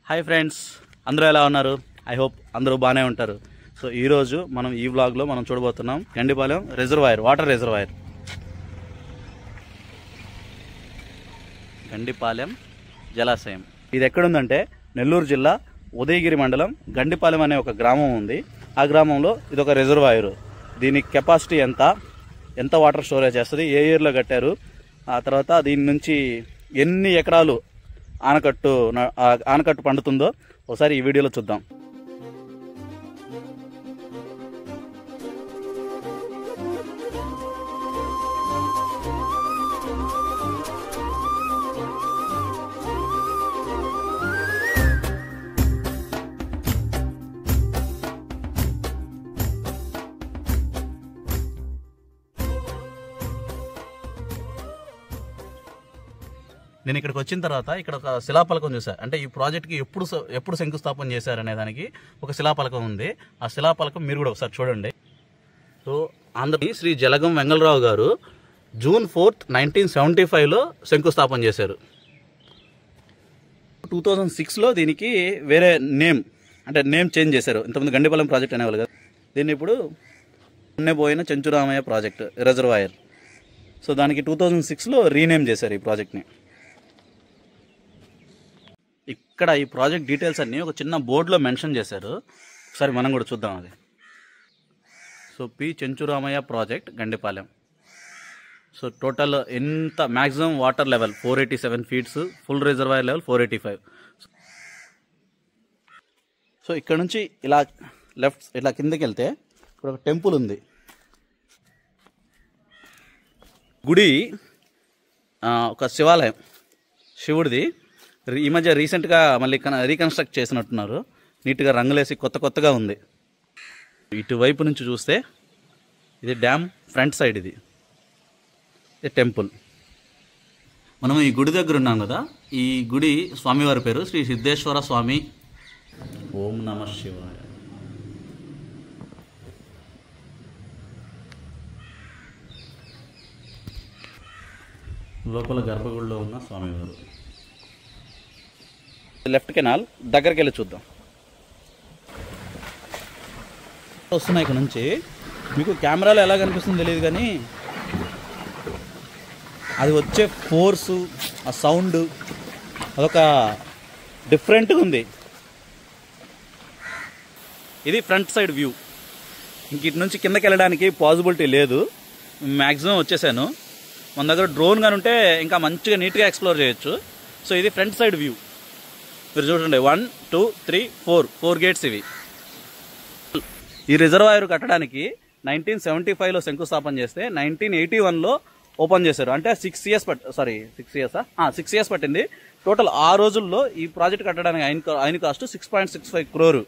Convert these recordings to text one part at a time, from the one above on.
Hi friends, అందరూ ఎలా ఉన్నారు? ఐ హోప్ అందరూ బాగానే ఉంటారు. సో ఈరోజు మనం ఈ వ్లాగ్లో మనం చూడబోతున్నాం Gandipalem reservoir, water reservoir. Gandipalem జలాశయం ఇది ఎక్కడుందంటే నెల్లూరు జిల్లా ఉదయగిరి మండలం గండిపాలెం అనే ఒక గ్రామం ఉంది. ఆ గ్రామంలో ఇది ఒక రిజర్వాయర్. దీని కెపాసిటీ ఎంత వాటర్ స్టోరేజ్ చేస్తుంది, ఏ ఇయర్లో కట్టారు, ఆ తర్వాత దీని నుంచి ఎన్ని ఎకరాలు ఆనకట్టు పండుతుందో ఒకసారి ఈ వీడియోలో చూద్దాం. నేను ఇక్కడికి వచ్చిన తర్వాత ఇక్కడ ఒక శిలాపలకం చూసాను. అంటే ఈ ప్రాజెక్ట్కి ఎప్పుడు శంకుస్థాపన చేశారనే దానికి ఒక శిలాపలకం ఉంది. ఆ శిలాపలకం మీరు కూడా ఒకసారి చూడండి. సో ఆంధ్రప్రదేశ్ శ్రీ జలగం వెంగళరావు గారు June 4, 1975లో శంకుస్థాపన చేశారు. 2006లో దీనికి వేరే నేమ్ చేంజ్ చేశారు. ఇంతకుముందు గండిపాలెం ప్రాజెక్ట్ అనేవాళ్ళు కదా, దీన్ని ఇప్పుడు పోయిన చెంచురామయ్య ప్రాజెక్ట్ రిజర్వాయర్. సో దానికి 2006లో రీనేమ్ చేశారు ఈ ప్రాజెక్ట్ని. ఇక్కడ ఈ ప్రాజెక్ట్ డీటెయిల్స్ అన్నీ ఒక చిన్న బోర్డులో మెన్షన్ చేశారు. ఒకసారి మనం కూడా చూద్దాం అది. So P Chenchuramayya project Gandipalem. So total ఎంత maximum water level 487 feets, full reservoir level 485. So ఇక్కడ నుంచి ఇలా కిందకి వెళ్తే ఇక్కడ ఒక టెంపుల్ ఉంది. గుడి ఒక శివాలయం, శివుడిది. ఈ మధ్య రీసెంట్గా మళ్ళీ రీకన్స్ట్రక్ట్ చేసినట్టున్నారు. నీట్గా రంగులేసి కొత్తగా ఉంది. ఇటువైపు నుంచి చూస్తే ఇది డ్యామ్ ఫ్రంట్ సైడ్, ఇది టెంపుల్. మనం ఈ గుడి దగ్గర ఉన్నాం కదా, ఈ గుడి స్వామివారి పేరు శ్రీ సిద్ధేశ్వర స్వామి. ఓం నమః శివాయ. లోపల గర్భగుడిలో ఉన్న స్వామివారు. లెఫ్ట్ కెనాల్ దగ్గరికి వెళ్ళి చూద్దాం. వస్తున్నాయి ఇక్కడ నుంచి. మీకు కెమెరాలో ఎలా కనిపిస్తుందో తెలియదు కానీ అది వచ్చే ఫోర్సు, ఆ సౌండ్ అదొక డిఫరెంట్గా ఉంది. ఇది ఫ్రంట్ సైడ్ వ్యూ. ఇంక ఇటు నుంచి కిందకి వెళ్ళడానికి పాసిబిలిటీ లేదు. మ్యాక్సిమం వచ్చేసాను. మన దగ్గర డ్రోన్ కానీ ఉంటే ఇంకా మంచిగా నీట్గా ఎక్స్ప్లోర్ చేయొచ్చు. సో ఇది ఫ్రంట్ సైడ్ వ్యూ. మీరు చూడండి, 1, 2, 3, 4 గేట్స్ ఇవి. ఈ రిజర్వాయర్ కట్టడానికి 1975లో శంకుస్థాపన చేస్తే 1981లో ఓపెన్ చేశారు. అంటే 6 ఇయర్స్ పట్టింది. టోటల్ ఆ రోజుల్లో ఈ ప్రాజెక్ట్ కట్టడానికి ఆయన కాస్ట్ 6.65 crore.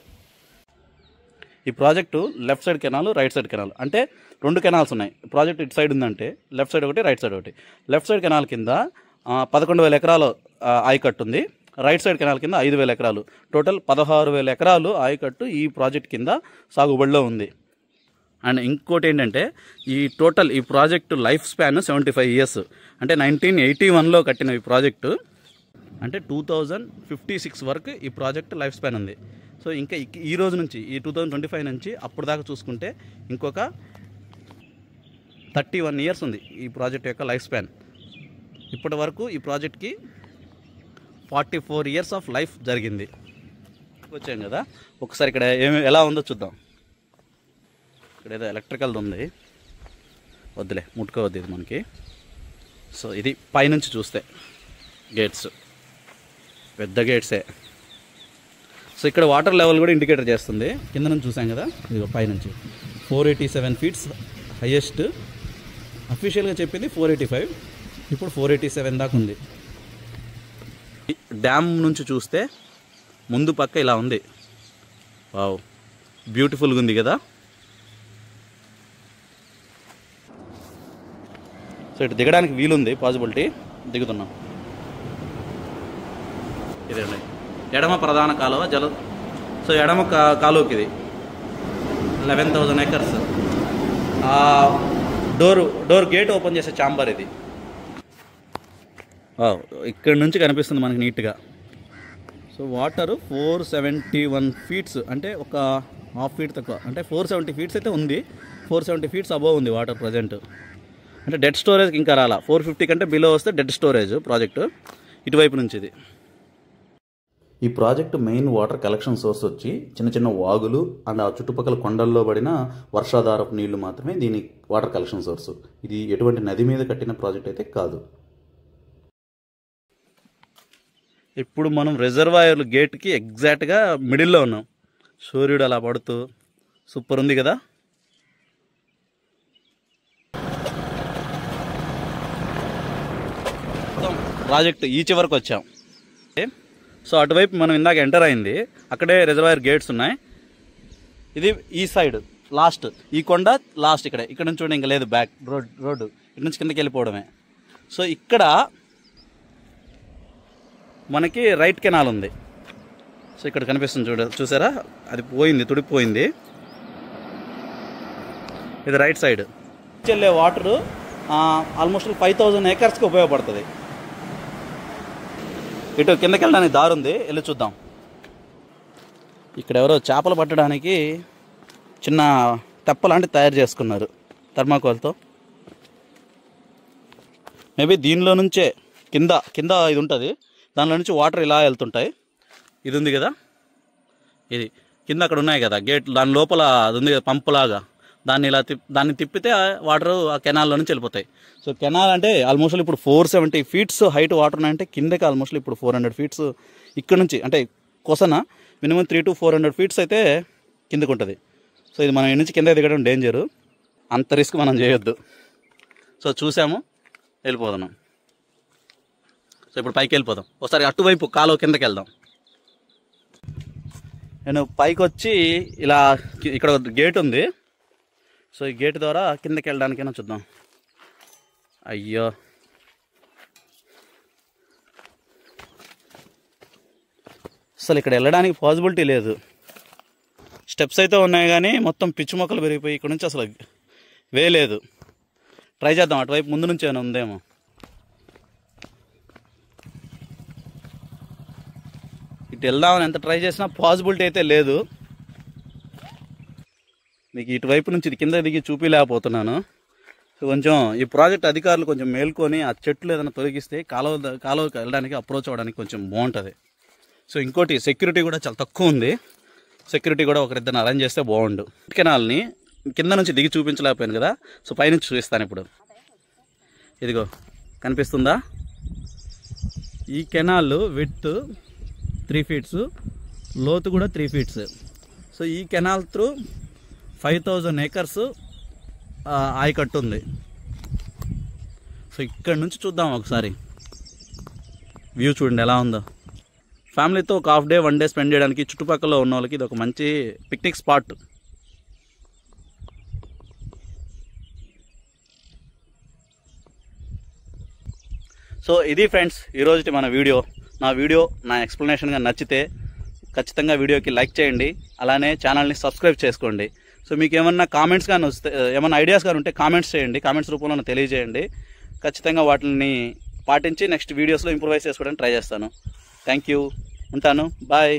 ఈ project left side canal, right side canal, అంటే 2 కెనాల్స్ ఉన్నాయి. ప్రాజెక్ట్ ఇటు సైడ్ ఉందంటే లెఫ్ట్ సైడ్ ఒకటి, రైట్ సైడ్ ఒకటి. లెఫ్ట్ సైడ్ కెనాల్ కింద 11,000 ఎకరాలు ఆయకట్టు ఉంది. రైట్ సైడ్ కెనాల్ కింద 5,000 ఎకరాలు, టోటల్ 16,000 ఎకరాలు ఆయకట్టు ఈ ప్రాజెక్ట్ కింద సాగుబడిలో ఉంది. అండ్ ఇంకోటి ఏంటంటే ఈ ప్రాజెక్టు లైఫ్ స్పాన్ 75 ఇయర్స్. అంటే 1981లో కట్టిన ఈ ప్రాజెక్టు, అంటే 2056 వరకు ఈ ప్రాజెక్ట్ లైఫ్ స్పాన్ ఉంది. సో ఇంకా ఈ రోజు నుంచి, ఈ 2025 నుంచి అప్పుడు దాకా చూసుకుంటే ఇంకొక 31 ఇయర్స్ ఉంది ఈ ప్రాజెక్ట్ యొక్క లైఫ్ స్పాన్. ఇప్పటి వరకు ఈ ప్రాజెక్ట్కి 44 ఇయర్స్ ఆఫ్ లైఫ్ జరిగింది. వచ్చాం కదా, ఒకసారి ఇక్కడ ఎలా ఉందో చూద్దాం. ఇక్కడ ఏదో ఎలక్ట్రికల్ది ఉంది, వద్దులే, ముట్టుకోవద్దు ఇది మనకి. సో ఇది పైనుంచి చూస్తే గేట్స్, పెద్ద గేట్సే. సో ఇక్కడ వాటర్ లెవెల్ కూడా ఇండికేటర్ చేస్తుంది. కింద నుంచి చూసాం కదా, ఇది పైనుంచి 487 ఫీట్స్ హైయెస్ట్. అఫీషియల్గా చెప్పింది 485, ఇప్పుడు 487 దాకా ఉంది. డ్యామ్ నుంచి చూస్తే ముందు పక్క ఇలా ఉంది. వావ్, బ్యూటిఫుల్గా ఉంది కదా. సో ఇటు దిగడానికి వీలుంది, పాసిబిలిటీ. దిగుతున్నాం. ఇదండి ఎడమ ప్రధాన కాలువ సో ఎడమ కాలువకి ఇది 11,000 acres. డోర్ గేట్ ఓపెన్ చేసే ఛాంబర్ ఇది. ఇక్కడ నుంచి కనిపిస్తుంది మనకి నీట్గా. సో వాటర్ 471 ఫీట్స్, అంటే ఒక హాఫ్ ఫీట్ తక్కువ, అంటే 470 ఫీట్స్ అయితే ఉంది. 470 ఫీట్స్ అబోవ్ ఉంది వాటర్ ప్రజెంట్. అంటే డెడ్ స్టోరేజ్కి ఇంకా రాలా. 450 కంటే బిలో వస్తే డెడ్ స్టోరేజ్ ప్రాజెక్టు ఇటువైపు నుంచి. ఇది ఈ project main water collection source వచ్చి చిన్న చిన్న వాగులు అండ్ ఆ చుట్టుపక్కల కొండల్లో పడిన వర్షాధారపు నీళ్లు మాత్రమే దీని వాటర్ కలెక్షన్ సోర్సు. ఇది ఎటువంటి నది మీద కట్టిన ప్రాజెక్ట్ అయితే కాదు. ఇప్పుడు మనం రిజర్వాయర్ గేట్కి ఎగ్జాక్ట్గా మిడిల్లో ఉన్నాం. సూర్యుడు అలా పడుతూ సూపర్ ఉంది కదా. ప్రాజెక్ట్ ఈ చివరికి వచ్చాం. సో అటువైపు మనం ఇందాక ఎంటర్ అయింది, అక్కడే రిజర్వాయర్ గేట్స్ ఉన్నాయి. ఇది ఈ సైడ్ లాస్ట్, ఈ కొండ లాస్ట్. ఇక్కడ నుంచి చూడండి, ఇంకా లేదు బ్యాక్ రోడ్డు ఇటు నుంచి కిందకి వెళ్ళిపోవడమే. సో ఇక్కడ మనకి రైట్ కెనాల్ ఉంది. సో ఇక్కడ కనిపిస్తుంది చూసారా, అది పోయింది, తుడిపోయింది. ఇది రైట్ సైడ్ వెళ్ళే వాటరు ఆల్మోస్ట్ 5000 ఏకర్స్కి ఉపయోగపడుతుంది. ఇటు కిందకి వెళ్ళడానికి దారి ఉంది, వెళ్ళి చూద్దాం. ఇక్కడ ఎవరో చేపలు పట్టడానికి చిన్న తెప్ప లాంటి తయారు చేసుకున్నారు థర్మాకోల్తో. మేబీ దీనిలో నుంచే కింద ఇది ఉంటుంది, దానిలో నుంచి వాటర్ ఇలా వెళ్తుంటాయి. ఇది ఉంది కదా, ఇది కింద అక్కడ ఉన్నాయి కదా గేట్, దాని లోపల అది ఉంది కదా పంపులాగా, దాన్ని తిప్పితే వాటర్ ఆ కెనాల్లో నుంచి వెళ్ళిపోతాయి. సో కెనాల్ అంటే ఆల్మోస్ట్ ఇప్పుడు 470 ఫీట్స్ హైట్ వాటర్ ఉన్నాయంటే కిందకి ఆల్మోస్ట్ ఇప్పుడు 400 ఫీట్స్ ఇక్కడ నుంచి, అంటే కొసన మినిమం 300 to 400 ఫీట్స్ అయితే కిందకు ఉంటుంది. సో ఇది మనం ఈ నుంచి కింద దిగడం డేంజరు, అంత రిస్క్ మనం చేయొద్దు. సో చూసాము, వెళ్ళిపోతున్నాం. సో ఇప్పుడు పైకి వెళ్ళిపోదాం. ఒకసారి అటువైపు కాలువ కిందకి వెళ్దాం. నేను పైకి వచ్చి ఇలా ఇక్కడ గేట్ ఉంది. సో ఈ గేట్ ద్వారా కిందకి వెళ్ళడానికైనా చూద్దాం. అయ్యో, అసలు ఇక్కడ వెళ్ళడానికి పాసిబిలిటీ లేదు. స్టెప్స్ అయితే ఉన్నాయి కానీ మొత్తం పిచ్చి మొక్కలు పెరిగిపోయి ఇక్కడ నుంచి అసలు వే లేదు. ట్రై చేద్దాం, అటువైపు ముందు నుంచి ఏమైనా ఉందేమో. ఇటు వెళ్దామని ఎంత ట్రై చేసినా పాసిబిలిటీ అయితే లేదు. మీకు ఇటువైపు నుంచి ఇది కింద దిగి చూపించలేకపోతున్నాను. సో కొంచెం ఈ ప్రాజెక్ట్ అధికారులు కొంచెం మేల్కొని ఆ చెట్లు ఏదైనా తొలగిస్తే కాలువకి వెళ్ళడానికి అప్రోచ్ అవ్వడానికి కొంచెం బాగుంటుంది. సో ఇంకోటి సెక్యూరిటీ కూడా చాలా తక్కువ ఉంది. సెక్యూరిటీ కూడా ఒకరిద్దరిని అరేంజ్ చేస్తే బాగుండు. కెనాల్ని కింద నుంచి దిగి చూపించలేకపోయాను కదా, సో పైనుంచి చూపిస్తాను ఇప్పుడు. ఇదిగో కనిపిస్తుందా, ఈ కెనాల్ విడ్త్ 3 ఫీట్స్, లోతు కూడా 3 ఫీట్స్. సో ఈ కెనాల్ త్రూ 5000 ఏకర్స్ ఆయకట్టు ఉంది. సో ఇక్కడ నుంచి చూద్దాం ఒకసారి, వ్యూ చూడండి ఎలా ఉందో. ఫ్యామిలీతో ఒక హాఫ్ డే 1 డే స్పెండ్ చేయడానికి చుట్టుపక్కల ఉన్న వాళ్ళకి ఇది ఒక మంచి పిక్నిక్ స్పాట్. సో ఇది ఫ్రెండ్స్ ఈరోజు మన వీడియో. నా ఎక్స్ప్లెనేషన్గా నచ్చితే ఖచ్చితంగా వీడియోకి లైక్ చేయండి, అలానే ఛానల్ని సబ్స్క్రైబ్ చేసుకోండి. సో మీకు ఏమన్నా కామెంట్స్ కానీ వస్తే, ఏమన్నా ఐడియాస్ కానీ ఉంటే కామెంట్స్ చేయండి, కామెంట్స్ రూపంలో తెలియజేయండి. ఖచ్చితంగా వాటిని పాటించి నెక్స్ట్ వీడియోస్లో ఇంప్రూవైజ్ చేసుకోవడానికి ట్రై చేస్తాను. థ్యాంక్ యూ, ఉంటాను, బాయ్.